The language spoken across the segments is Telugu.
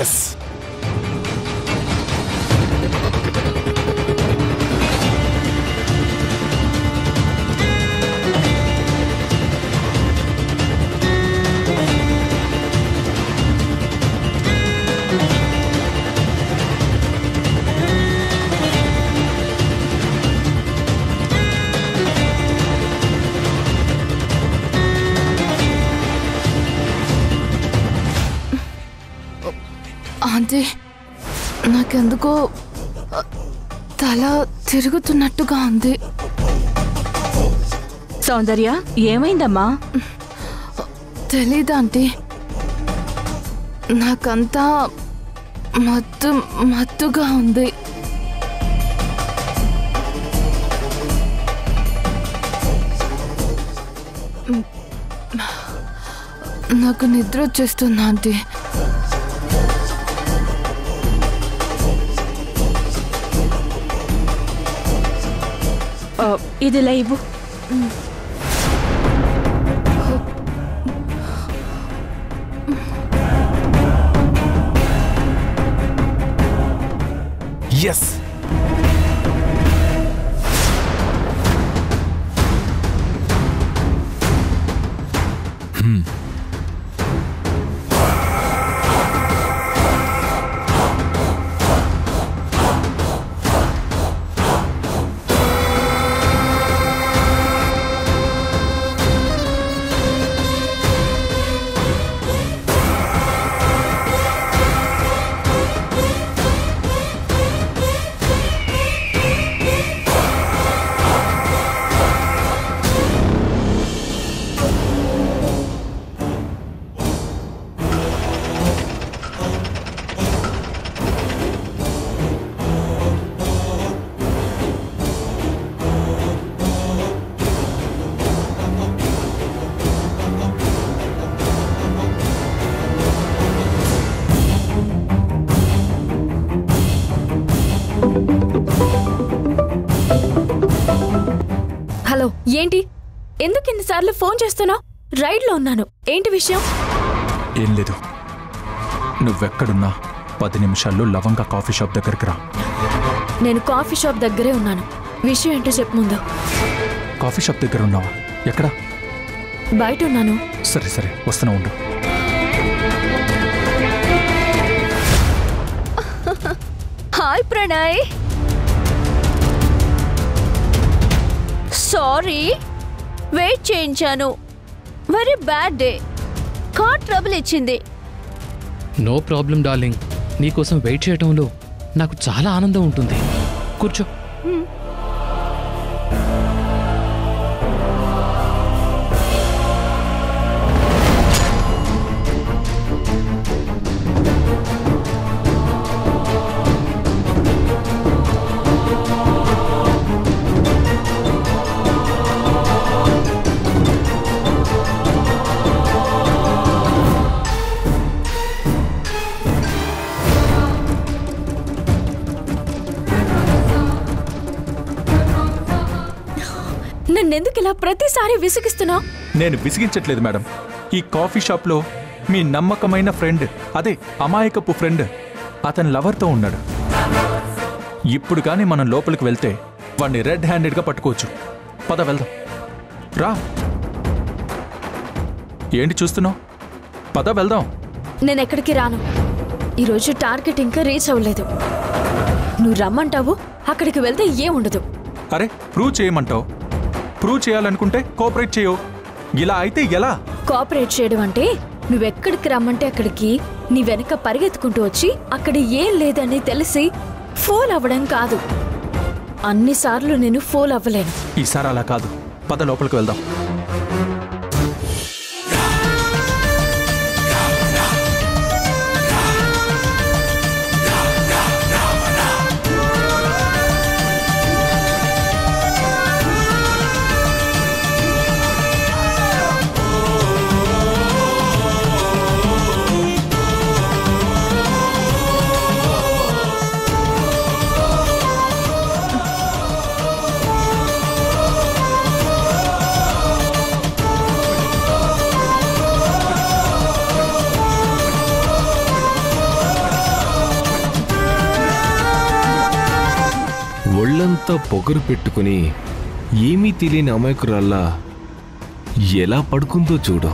ఎస్. ఆంటీ, నాకెందుకో తల తిరుగుతున్నట్టుగా ఉంది. సౌందర్య, ఏమైందమ్మా? తెలీదు ఆంటీ, నాకంతా మత్తుగా ఉంది. నాకు నిద్ర వచ్చేస్తుంది ఆంటీ. ఇది లైవ్. ఎస్. హలో, ఏంటి? ఎందుకు ఇన్నిసార్లు ఫోన్ చేస్తున్నావు? రైడ్లో ఉన్నాను. ఏంటి విషయం? ఏం లేదు, నువ్వెక్కడున్నా 10 నిమిషాల్లో లవంగా కాఫీ షాప్ దగ్గరికి రా. నేను కాఫీ షాప్ దగ్గరే ఉన్నాను. విషయం ఏంటో చెప్పు ముందు. కాఫీ షాప్ దగ్గర ఉన్నావా? ఎక్కడా? బయట ఉన్నాను. సరే సరే, వస్తున్నా ఉండు. హాయ్ ప్రణయ్. సారీ, వెయిట్ చేయించాను. Very bad day. Car trouble ఇచ్చింది. నో ప్రాబ్లం డార్లింగ్, నీకోసం వెయిట్ చేయటంలో నాకు చాలా ఆనందం ఉంటుంది. కూర్చో. నన్నెందుకు ఇలా ప్రతిసారి విసిగిస్తున్నావు? నేను విసిగించట్లేదు మేడం. ఈ కాఫీ షాప్లో మీ నమ్మకమైన ఫ్రెండ్, అదే అమాయకపు ఫ్రెండ్, అతని లవర్తో ఉన్నాడు. ఇప్పుడు కానీ మనం లోపలికి వెళ్తే వాడిని రెడ్ హ్యాండెడ్గా పట్టుకోవచ్చు. పద వెళ్దాం. రా. ఏంటి చూస్తున్నావు? పద వెళ్దాం. నేనెక్కడికి రాను. ఈరోజు టార్గెట్ ఇంకా రీచ్ అవ్వలేదు. నువ్వు రమ్మంటావు, అక్కడికి వెళ్తే ఏముండదు. అరే, ప్రూవ్ చేయమంటావు. ప్రూవ్ చేయాలనుకుంటే కోఆపరేట్ చేయవు. ఇలా అయితే ఎలా? కోఆపరేట్ చేయడం అంటే నువ్వెక్కడికి రమ్మంటే అక్కడికి నీ వెనక పరిగెత్తుకుంటూ వచ్చి అక్కడ ఏం లేదని తెలిసి ఫోల్ అవ్వడం కాదు. అన్నిసార్లు నేను ఫోల్ అవ్వలేను. ఈసారి అలా కాదు. పద లోపలికి వెళ్దాం. ఎంత పొగరు పెట్టుకుని ఏమీ తెలియని అమాయకురాల్లా ఎలా పడుకుందో చూడు.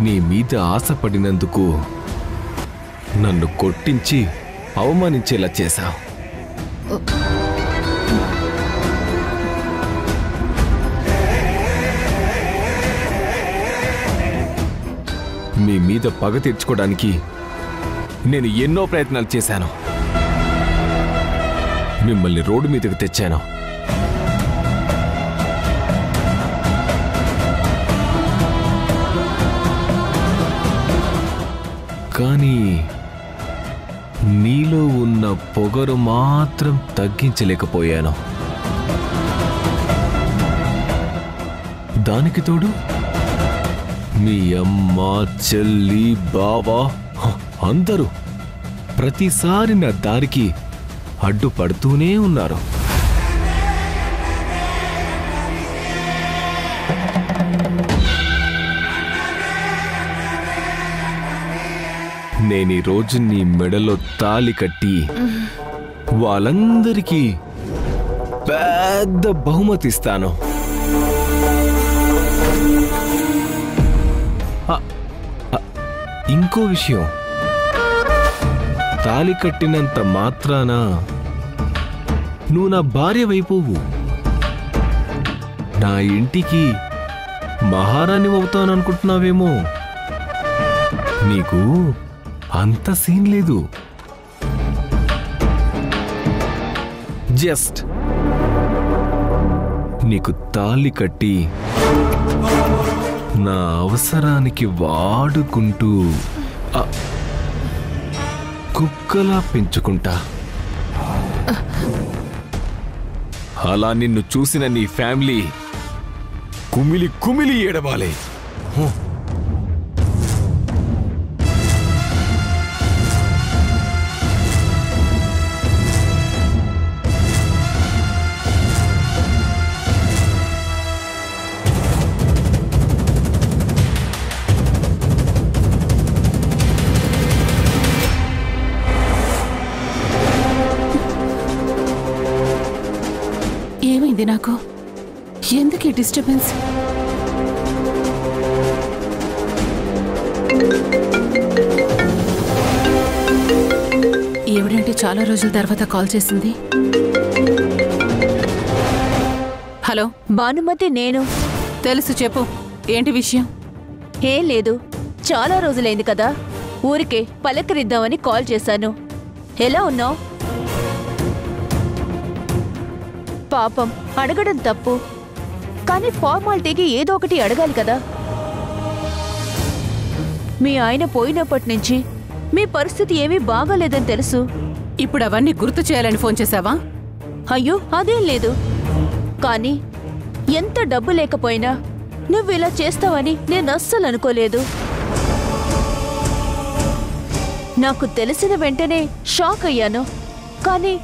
నీ మీద ఆశపడినందుకు నన్ను కొట్టించి అవమానించేలా చేశావు. మీ మీద పగ తీర్చుకోవడానికి నేను ఎన్నో ప్రయత్నాలు చేశాను. మిమ్మల్ని రోడ్డు మీదకు తెచ్చాను. కానీ నీలో ఉన్న పొగరు మాత్రం తగ్గించలేకపోయాను. దానికి తోడు మీ అమ్మ, చెల్లి, బావ అందరూ ప్రతిసారి నా దారికి అడ్డుపడుతూనే ఉన్నారు. నేను ఈ రోజు నీ మెడలో తాళి కట్టి వాళ్ళందరికీ పెద్ద బహుమతిస్తాను. ఇంకో విషయం, తాళి కట్టినంత మాత్రాన నువ్వు నా భార్య వైపోవు. నా ఇంటికి మహారాణి అవుతాననుకుంటున్నావేమో. నీకు అంత సీన్ లేదు. జస్ట్ నీకు తాళి కట్టి నా అవసరానికి వాడుకుంటూ కుక్కలా పెంచుకుంటా. అలా నిన్ను చూసిన నీ ఫ్యామిలీ కుమిలి కుమిలి ఏడవాలి. ఏమైంది నాకు? ఎందుకు ఈ డిస్టర్బెన్స్? ఏమిటంటే చాలా రోజుల తర్వాత కాల్ చేసింది. హలో భానుమతి, నేను. తెలుసు, చెప్పు, ఏంటి విషయం? ఏం లేదు, చాలా రోజులైంది కదా, ఊరికే పలకరిద్దామని కాల్ చేశాను. ఎలా ఉన్నావు? పాపం, అడగడం తప్పు, కానీ ఫార్మాలిటీకి ఏదో ఒకటి అడగాలి కదా. మీ ఆయన పోయినప్పటి నుంచి మీ పరిస్థితి ఏమీ బాగాలేదని తెలుసు. ఇప్పుడు అవన్నీ గుర్తు చేయాలని ఫోన్ చేశావా? అయ్యో, అదేం లేదు. కానీ ఎంత డబ్బు లేకపోయినా నువ్వు ఇలా చేస్తావని నేను అస్సలు అనుకోలేదు. నాకు తెలిసిన వెంటనే షాక్ అయ్యాను. కానీ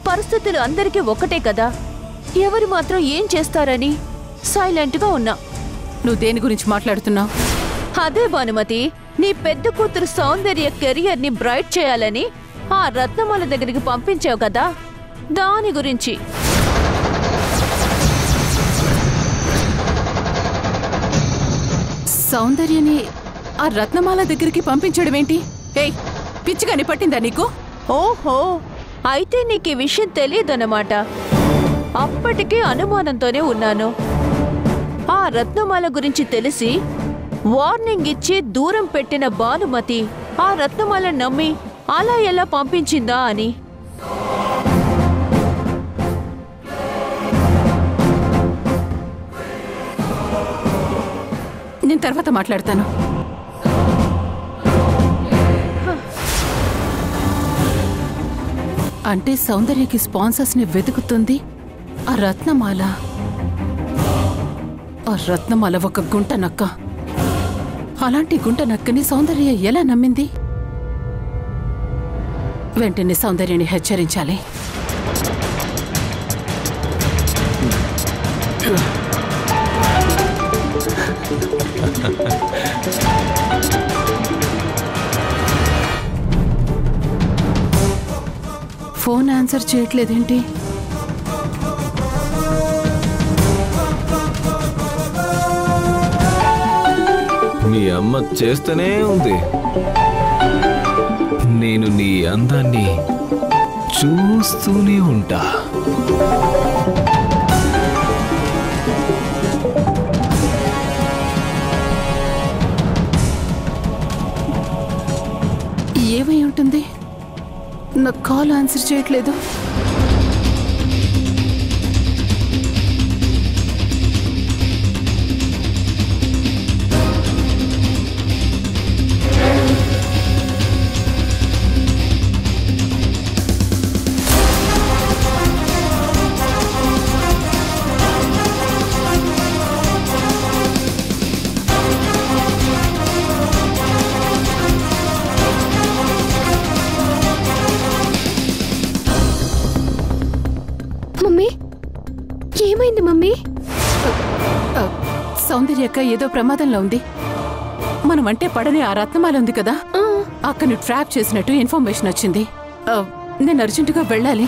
పరిస్థితులు అందరికీ ఒక్కటే కదా, ఎవరు మాత్రం ఏం చేస్తారని సైలెంట్గా ఉన్నా. నువ్వు దేని గురించి మాట్లాడుతున్నావు? అదే భానుమతి, నీ పెద్ద కూతురు సౌందర్య కెరియర్ని బ్రైట్ చేయాలని ఆ రత్నమాల దగ్గరికి పంపించావు కదా, దాని గురించి. సౌందర్యని ఆ రత్నమాల దగ్గరికి పంపించడం ఏంటి? ఏయ్, పిచ్చిగాని పట్టిందా నీకు? ఓహో, అయితే నీకు ఈ విషయం తెలియదన్నమాట. అప్పటికే అనుమానంతోనే ఉన్నాను. ఆ రత్నమాల గురించి తెలిసి వార్నింగ్ ఇచ్చి దూరం పెట్టిన భానుమతి ఆ రత్నమాల నమ్మి అలా ఎలా పంపించిందా అని. నేను తర్వాత మాట్లాడతాను. అంటే సౌందర్యకి స్పాన్సర్స్ ని వెతుకుతుంది ఆ రత్నమాల. ఆ రత్నమాల ఒక గుంట నక్క. అలాంటి గుంట నక్కని సౌందర్య ఎలా నమ్మింది? వెంటనే సౌందర్యని హెచ్చరించాలి. ఆన్సర్ చేయట్లేదేంటి? మీ అమ్మ చేస్తూనే ఉంది. నేను నీ అందాన్ని చూస్తూనే ఉంటా. ఏమై ఉంటుంది? నా కాల్ ఆన్సర్ చేయట్లేదు. మమ్మీ, ఏమైంది మమ్మీ? సౌందర్యక్క ఏదో ప్రమాదంలో ఉంది. మనం అంటే పడని ఆ రత్నమాల ఉంది కదా, అక్కని ట్రాప్ చేసినట్టు ఇన్ఫర్మేషన్ వచ్చింది. నేను అర్జెంటుగా వెళ్ళాలి.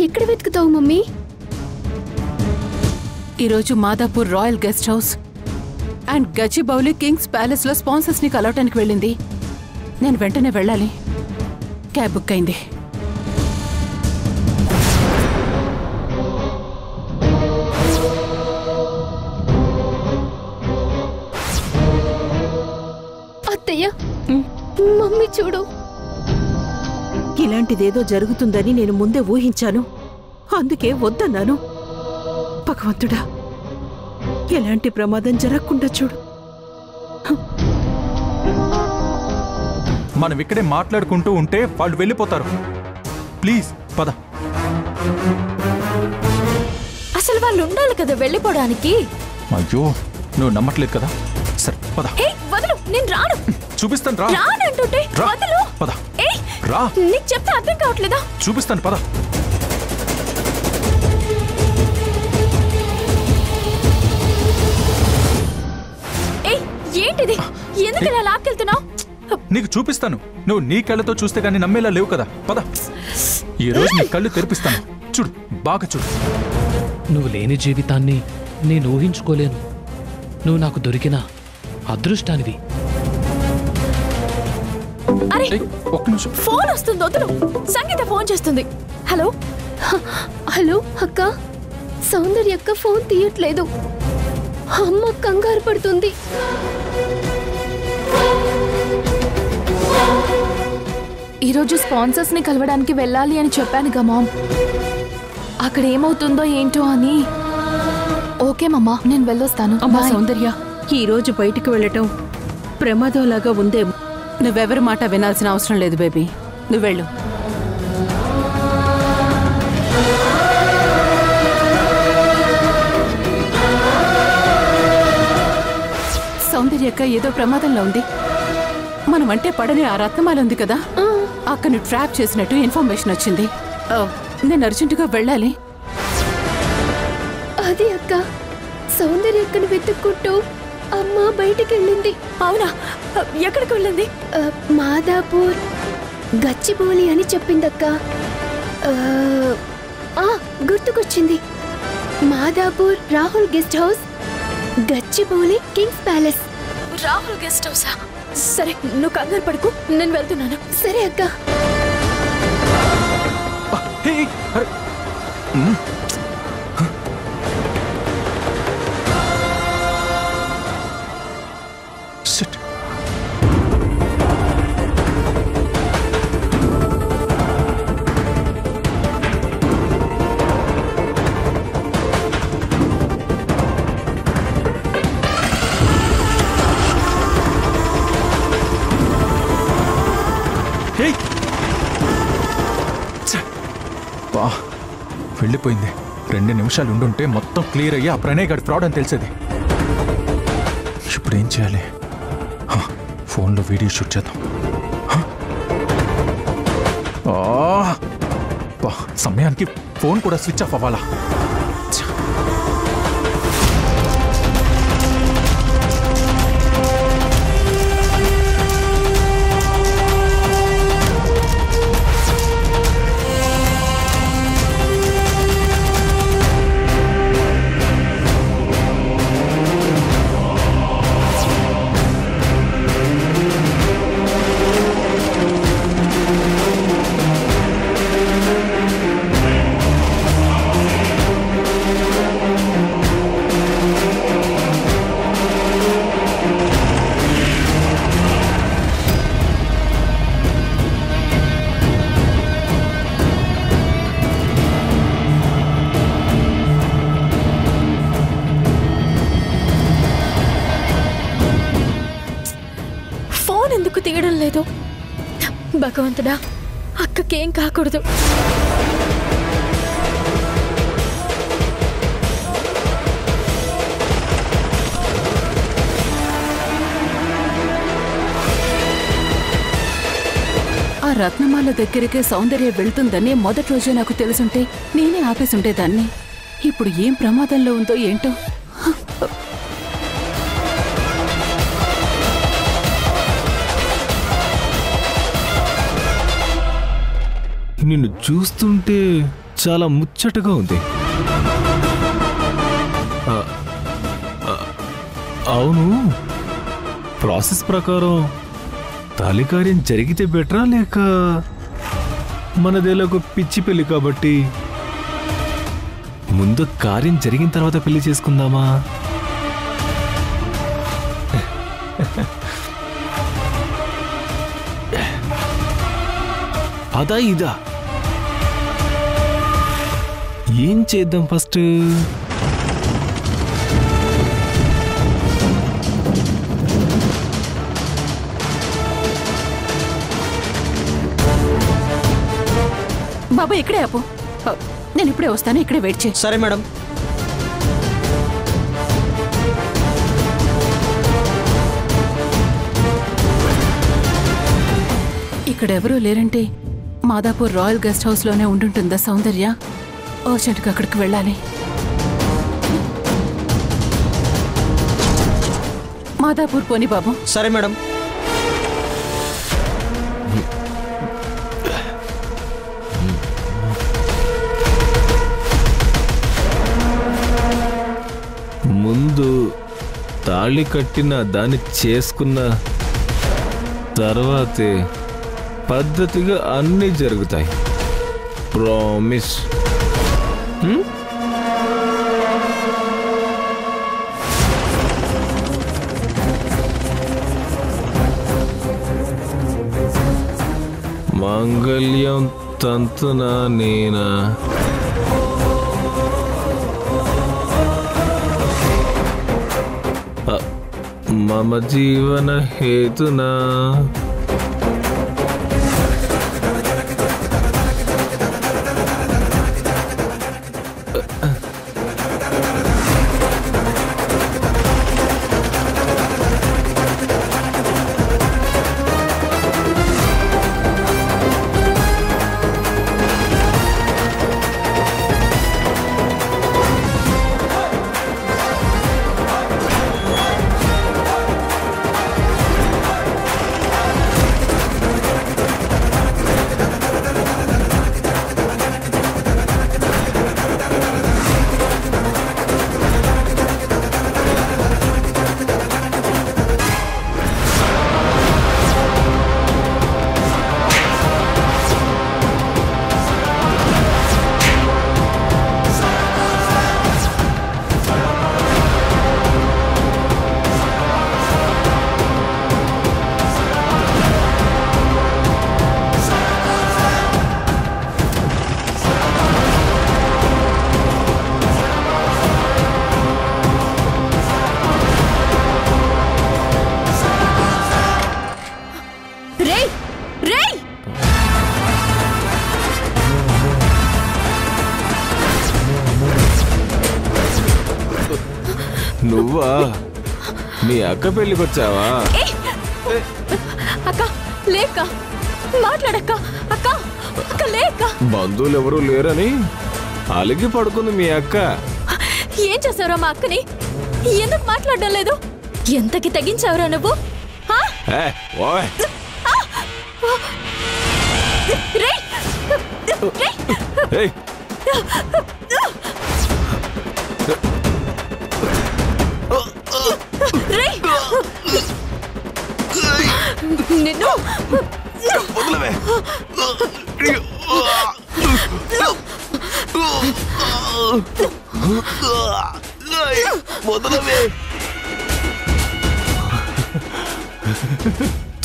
ఎక్కడ వెతుకుతావు మమ్మీ? ఈరోజు Madhapur royal guest house and Gachibowli kings palace లో స్పాన్సర్స్ ని కలవటానికి వెళ్ళింది. నేను వెంటనే వెళ్ళాలి. క్యాబ్ బుక్ అయింది. అత్తయ్య, మమ్మీ చూడు. ఇలాంటిదేదో జరుగుతుందని నేను ముందే ఊహించాను. అందుకే వద్దన్నాను. భగవంతుడా, ఎలాంటి ప్రమాదం జరగకుండా చూడు. మనం ఇక్కడే మాట్లాడుకుంటూ ఉంటే వాళ్ళు వెళ్ళిపోతారు. ప్లీజ్ పద. అసలు వాళ్ళు ఉండాలి కదా వెళ్ళిపోవడానికి. అయ్యో, నువ్వు నమ్మట్లేదు కదా? సరే పద. ఏయ్ వదలు, నేను రాను. చూపిస్తాను రా. రానంటుంటే రా. వదలు. పద. ఏయ్ రా. నీకు చెప్తే అర్థం కావట్లేదా? చూపిస్తాను పద. ఏయ్ ఏంటిది? ఎందుకు ఇలా లాక్కెళ్తున్నావు? నీకు చూపిస్తాను. నువ్వు నీ కళ్ళతో చూస్తే గానీ నమ్మేలా లేవు కదా. పద. ఈ రోజు నీ కళ్ళు తెరిపిస్తాను. చూడు, బాగా చూడు. నువ్వు లేని జీవితాన్ని నేను ఊహించుకోలేను. నువ్వు నాకు దొరికిన అదృష్టానివి. అరే ఏయ్, ఒక్క నిమిషం. ఫోన్ వస్తుంది, వదలు. సంగీత ఫోన్ చేస్తుంది. హలో హలో అక్క, సౌందర్య అక్క ఫోన్ తీయట్లేదు. అమ్మ కంగారు పడుతుంది. ఈరోజు స్పాన్సర్స్ ని కలవడానికి వెళ్ళాలి అని చెప్పానుగా మామ్. అక్కడ ఏమవుతుందో ఏంటో అని. ఓకే మమ్మా, నేను వెళ్ళొస్తాను. అమ్మా బాయ్. సౌందర్య, ఈ రోజు బయటికి వెళ్ళటం ప్రమాదంలాగా ఉందేమో. నువ్వెవరి మాట వినాల్సిన అవసరం లేదు బేబీ. నువ్వు వెళ్ళు. సౌందర్యక్క ఏదో ప్రమాదంలో ఉంది. మనం అంటే పడని ఆ రత్నమాల ఉంది కదా, అక్కని ట్రాప్ చేసినట్టు ఇన్ఫర్మేషన్ వచ్చింది. నేను అర్జెంటుగా వెళ్ళాలి. అది అక్క, సౌందర్య అక్కని వెతుక్కుంటూ అమ్మ బయటికి వెళ్ళింది. అవునా? ఎక్కడికి వెళ్ళింది? మాదాపూర్ గచ్చిబౌలి అని చెప్పిందక్క. గుర్తుకొచ్చింది. Madhapur Rahul guest house, Gachibowli kings palace. Rahul guest హౌసా? సరే, నువ్వు కంగారు పడుకు, నేను వెళ్తున్నాను. సరే అక్క. హే, అరే. Shit. Hey. బా, వెళ్ళిపోయింది. 2 నిమిషాలు ఉండుంటే మొత్తం క్లియర్ అయ్యి ఆ ప్రణయ్ గారి ఫ్రాడ్ అని తెలిసేది. ఇప్పుడు ఏం చేయాలి? ఫోన్లో వీడియో షూట్ చేద్దాం. సమయానికి ఫోన్ కూడా స్విచ్ ఆఫ్ అవ్వాలా? లేదు. భగవంతుడా, అక్కకేం కాకూడదు. ఆ రత్నమాల దగ్గరికే సౌందర్య వెళ్తుందని మొదటి రోజే నాకు తెలుసుంటే నేనే ఆపేసుండేదాన్ని. ఇప్పుడు ఏం ప్రమాదంలో ఉందో ఏంటో. నిన్ను చూస్తుంటే చాలా ముచ్చటగా ఉంది. అవును, ప్రాసెస్ ప్రకారం తాళికార్యం జరిగితే బెటరా లేక మనదేలాగో పిచ్చి పెళ్లి కాబట్టి ముందు కార్యం జరిగిన తర్వాత పెళ్లి చేసుకుందామా? అదా ఇదా ఏం చేద్దాం ఫస్ట్? బాబా ఇక్కడే ఆపు. నేను ఇప్పుడే వస్తాను, ఇక్కడే వెయిట్ చేయి. సరే మేడం. ఇక్కడెవరూ లేరంటే మాదాపూర్ రాయల్ గెస్ట్ హౌస్ లోనే ఉండుంటుందా సౌందర్య? అర్జెంట్గా అక్కడికి వెళ్ళాలి. మాదాపూర్ పోని బాబు. సరే మేడం. ముందు తాళి కట్టిన దాన్ని చేసుకున్న తర్వాతే పద్ధతిగా అన్నీ జరుగుతాయి. ప్రామిస్. మాంగళ్యం తంతునా నేనా మమ జీవన హేతునా నువ్వా? మీ అక్క పెళ్ళికి వచ్చావా? అక్క లేక మాట్లాడక్క. అక్క అక్క లేక. బంధువులు ఎవరూ లేరని అలిగి పడుకుంది మీ అక్క. ఏం చేసావురా మా అక్కని? ఎందుకు మాట్లాడడం లేదు? ఎంతకి తెగించావురా నువ్వు? నిన్ను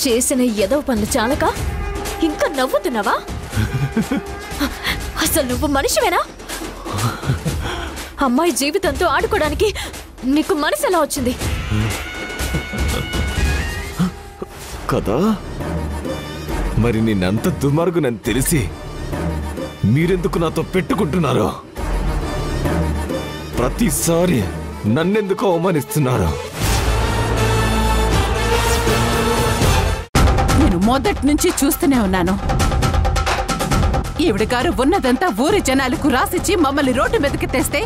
చేసిన ఎదవ పనులు చాలక ఇంకా నవ్వుతున్నావా? అసలు నువ్వు మనిషివేనా? అమ్మాయి జీవితంతో ఆడుకోవడానికి నీకు మనసు ఎలా వచ్చింది? కదా మరి నేనంత దుర్మార్గునని తెలిసి మీరెందుకు నాతో పెట్టుకుంటున్నారు? ప్రతిసారి నన్నెందుకు అవమానిస్తున్నారు? నేను మొదటి నుంచి చూస్తూనే ఉన్నాను. ఈవిడ గారు ఉన్నదంతా ఊరి జనాలకు రాసిచ్చి మమ్మల్ని రోడ్డు మీదకి తెస్తే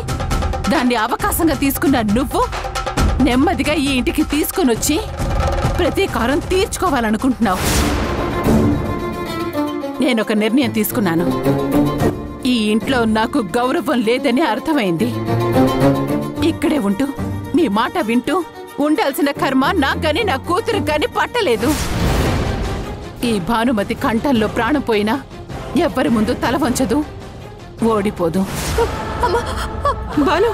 దాన్ని అవకాశంగా తీసుకున్న నువ్వు నెమ్మదిగా ఈ ఇంటికి తీసుకుని వచ్చి ప్రతీకారం తీర్చుకోవాలనుకుంటున్నావు. నేనొక నిర్ణయం తీసుకున్నాను. ఈ ఇంట్లో నాకు గౌరవం లేదని అర్థమైంది. ఇక్కడే ఉంటూ మీ మాట వింటూ ఉండాల్సిన కర్మ నాకని నా కూతురు కానీ పట్టలేదు. ఈ భానుమతి కంఠంలో ప్రాణం పోయినా ఎవ్వరి ముందు తల వంచదు, ఓడిపోదు. బాలు